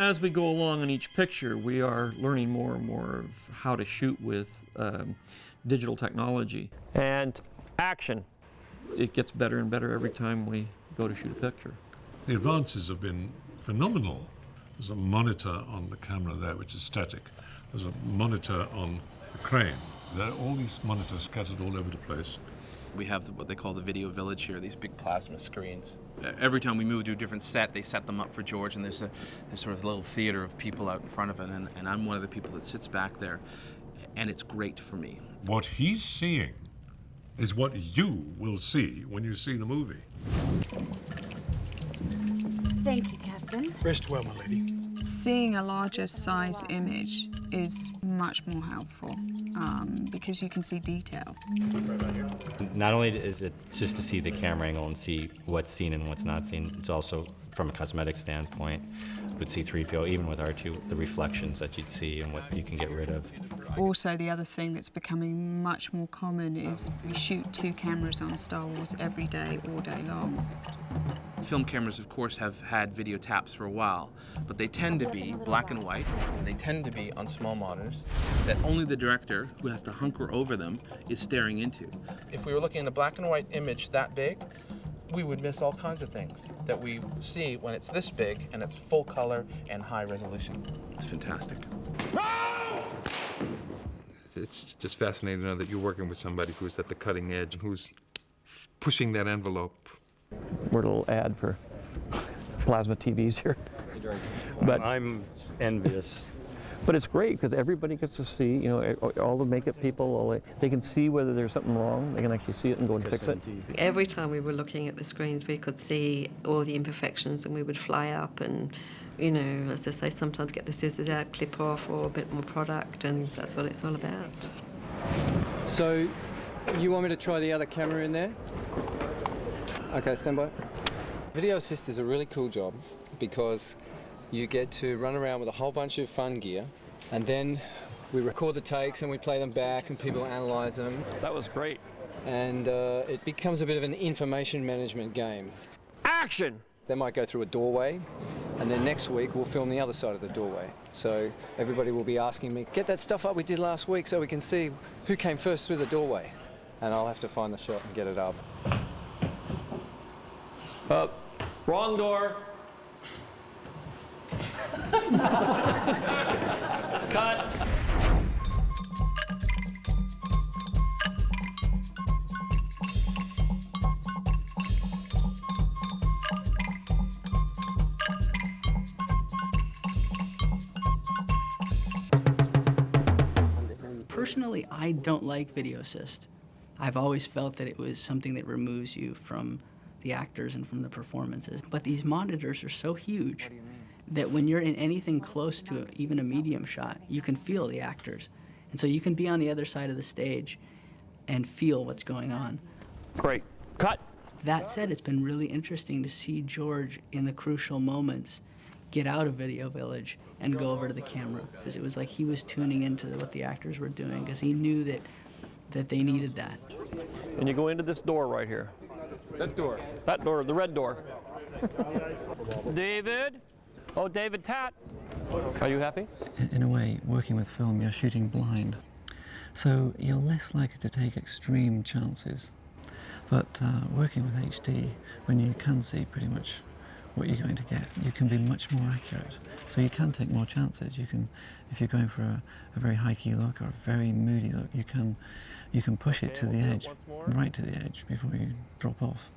As we go along in each picture, we are learning more and more of how to shoot with digital technology. And action. It gets better and better every time we go to shoot a picture. The advances have been phenomenal. There's a monitor on the camera there, which is static. There's a monitor on the crane. There are all these monitors scattered all over the place. We have what they call the video village here, these big plasma screens. Every time we move to a different set, they set them up for George, and there's sort of a little theater of people out in front of it, and I'm one of the people that sits back there, and it's great for me. What he's seeing is what you will see when you see the movie. Thank you, Captain. Rest well, my lady. Seeing a larger size image is much more helpful because you can see detail. Not only is it just to see the camera angle and see what's seen and what's not seen, it's also from a cosmetic standpoint with C-3PO, even with R2, the reflections that you'd see and what you can get rid of. Also, the other thing that's becoming much more common is we shoot 2 cameras on Star Wars every day, all day long. Film cameras, of course, have had video taps for a while, but they tend to be black and white, and they tend to be on small monitors that only the director, who has to hunker over them, is staring into. If we were looking at a black and white image that big, we would miss all kinds of things that we see when it's this big and it's full color and high resolution. It's fantastic. It's just fascinating to know that you're working with somebody who's at the cutting edge and who's pushing that envelope. We're a little ad for plasma TVs here. But I'm envious. But it's great because everybody gets to see, you know, all the makeup people, they can see whether there's something wrong. They can actually see it and go and fix it. Every time we were looking at the screens, we could see all the imperfections, and we would fly up and, you know, as I say, sometimes get the scissors out, clip off, or a bit more product, and that's what it's all about. So, you want me to try the other camera in there? Okay, stand by. Video assist is a really cool job because you get to run around with a whole bunch of fun gear, and then we record the takes and we play them back and people analyze them. That was great. And it becomes a bit of an information management game. Action! They might go through a doorway, and then next week we'll film the other side of the doorway. So everybody will be asking me, get that stuff up we did last week so we can see who came first through the doorway. And I'll have to find the shot and get it up. Wrong door. Cut. Personally, I don't like video assist. I've always felt that it was something that removes you from the actors and from the performances. But these monitors are so huge that when you're in anything close to even a medium shot, you can feel the actors. And so you can be on the other side of the stage and feel what's going on. Great. Cut. That said, it's been really interesting to see George in the crucial moments get out of Video Village and go over to the camera, because it was like he was tuning into what the actors were doing, because he knew that they needed that. And you go into this door right here. That door. That door, the red door. David? Oh, David Tat. Are you happy? In a way, working with film, you're shooting blind. So you're less likely to take extreme chances. But working with HD, when you can see pretty much what you're going to get, you can be much more accurate. So you can take more chances. You can, if you're going for a very high-key look or a very moody look, you can push it to the edge, right to the edge, before you drop off.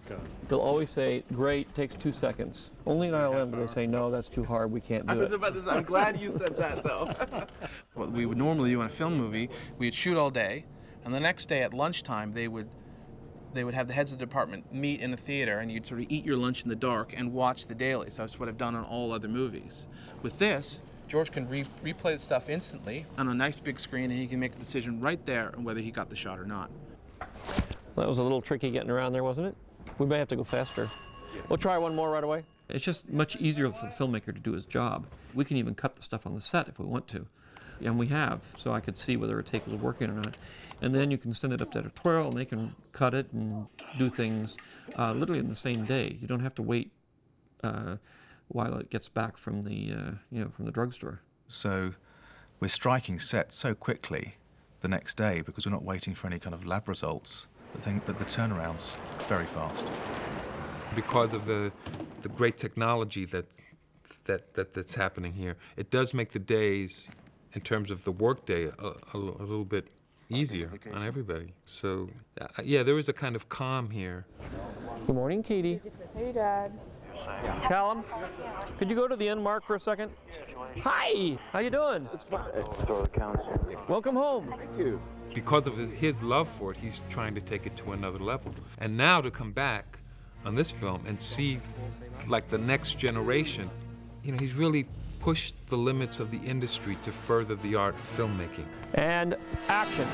They'll always say, great, takes 2 seconds. Only in ILM do they say, no, that's too hard, we can't do it. I was about to say, I'm glad you said that, though. What we would normally do in a film movie, we'd shoot all day, and the next day at lunchtime, they would have the heads of the department meet in the theater, and you'd sort of eat your lunch in the dark and watch the dailies. That's what I've done on all other movies. With this, George can replay the stuff instantly on a nice big screen, and he can make a decision right there on whether he got the shot or not. That was a little tricky getting around there, wasn't it? We may have to go faster. We'll try one more right away. It's just much easier for the filmmaker to do his job. We can even cut the stuff on the set if we want to. And we have, so I could see whether a take was working or not. And then you can send it up to editorial, and they can cut it and do things literally in the same day. You don't have to wait while it gets back from the from the drugstore. So we're striking set so quickly the next day because we're not waiting for any kind of lab results. That the turnaround's very fast. Because of the great technology that's happening here, it does make the days, in terms of the workday, a little bit easier on everybody. So, yeah, there is a kind of calm here. Good morning, Katie. Hey, Dad. Callum, could you go to the end mark for a second? Hi, how you doing? It's fine. Throw the counts. Welcome home. Thank you. Because of his love for it, he's trying to take it to another level. And now to come back on this film and see, like, the next generation, he's really pushed the limits of the industry to further the art of filmmaking. And action.